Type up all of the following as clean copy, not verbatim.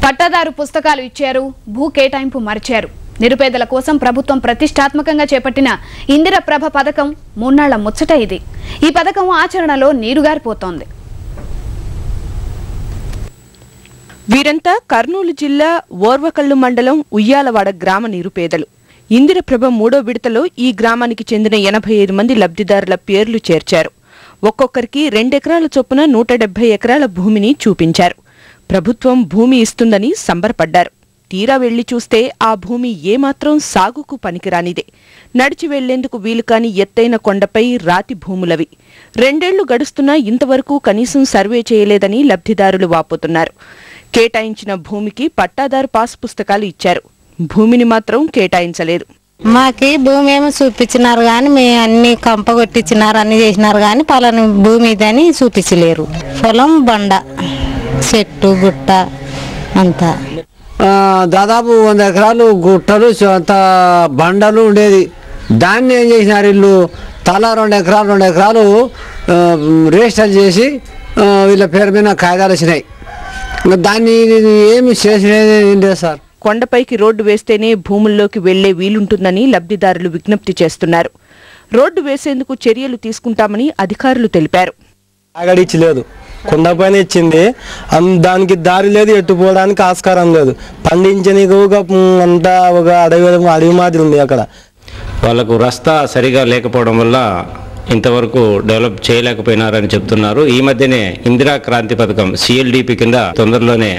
పట్టాదారు పుస్తకాలు ఇచ్చారు, భూ కేటాయింపు మర్చారు. నిరుపేదల కోసం ప్రభుత్వం ప్రతిష్టాత్మకంగా చేపట్టిన ఇందిరప్రభ పథకం మూన్నాళ్ల ముచ్చట ఇది. ఈ పథకం ఆచరణలో నీరుగారిపోతోంది. వీరంతా కర్నూలు జిల్లా ఓర్వకల్లు మండలం ఉయ్యాలవాడ గ్రామ నిరుపేదలు. ఇందిరప్రభ 3వ విడతలో ఈ గ్రామానికి చెందిన 85 మంది లబ్ధిదారుల పేర్లు చేర్చారు. ఒక్కొక్కరికి 2 ఎకరాల చొప్పున 170 ఎకరాల భూమిని చూపించారు. ప్రభుత్వం భూమి ఇస్తుందని సంబరపడ్డారు. తీరా వెళ్లి చూస్తే ఆ భూమి ఏమాత్రం సాగుకు పనికిరానిదే. నడిచి వెళ్లేందుకు వీలుకాని ఎత్తైన కొండపై రాతి భూములవి. 2 ఏళ్లు గడుస్తున్నా ఇంతవరకు కనీసం సర్వే చేయలేదని లబ్ధిదారులు వాపోతున్నారు. కేటాయించిన భూమికి పట్టాదారు పాస్ పుస్తకాలు ఇచ్చారు, భూమిని మాత్రం కేటాయించలేదు. మాకి భూమి ఏమో చూపించినారు కానీ మేము అన్ని కంప కొట్టించినారు, అన్ని చేసినారు కానీ పలానా భూమి ఇదని చూపించలేరు. పొలం బండ, చెట్టు గుట్ట అంతా దాదాపు 100 ఎకరాలు గుట్టలు అంత బండలు ఉండేది. దాన్ని ఏం చేసినారు, ఇల్లు తలా 2 ఎకరాలు రిజిస్టర్ చేసి వీళ్ళ పేరు మీద కాగితాలు వచ్చినాయి. దాన్ని ఏమి చేసినది లేదు సార్. కొండపైకి రోడ్డు వేస్తేనే భూముల్లోకి వెళ్లే వీలుంటుందని లబ్ధిదారులు విజ్ఞప్తి చేస్తున్నారు. రోడ్డు వేసేందుకు చర్యలు తీసుకుంటామని అధికారులు తెలిపారు. లేదు, కొండపైన ఇచ్చింది, దానికి దారి లేదు, ఎట్టుపోవడానికి ఆస్కారం లేదు. పండించనీకి అంతా ఒక అడవి మాదిరి ఉంది. అక్కడ వాళ్ళకు రస్తా సరిగా లేకపోవడం వల్ల ఇంతవరకు డెవలప్ చేయలేకపోయినారని చెప్తున్నారు. ఈ మధ్యనే ఇందిరా క్రాంతి పథకం CLDP కింద తొందరలోనే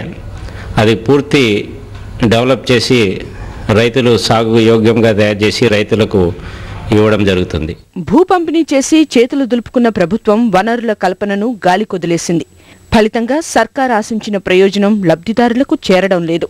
అది పూర్తి డెవలప్ చేసి రైతులు సాగు యోగ్యంగా తయారు చేసి రైతులకు ఇవ్వడం జరుగుతుంది. భూ పంపిణీ చేసి చేతులు దులుపుకున్న ప్రభుత్వం వనరుల కల్పనను గాలి కొదిలేసింది. ఫలితంగా సర్కార్ ఆశించిన ప్రయోజనం లబ్ధిదారులకు చేరడం లేదు.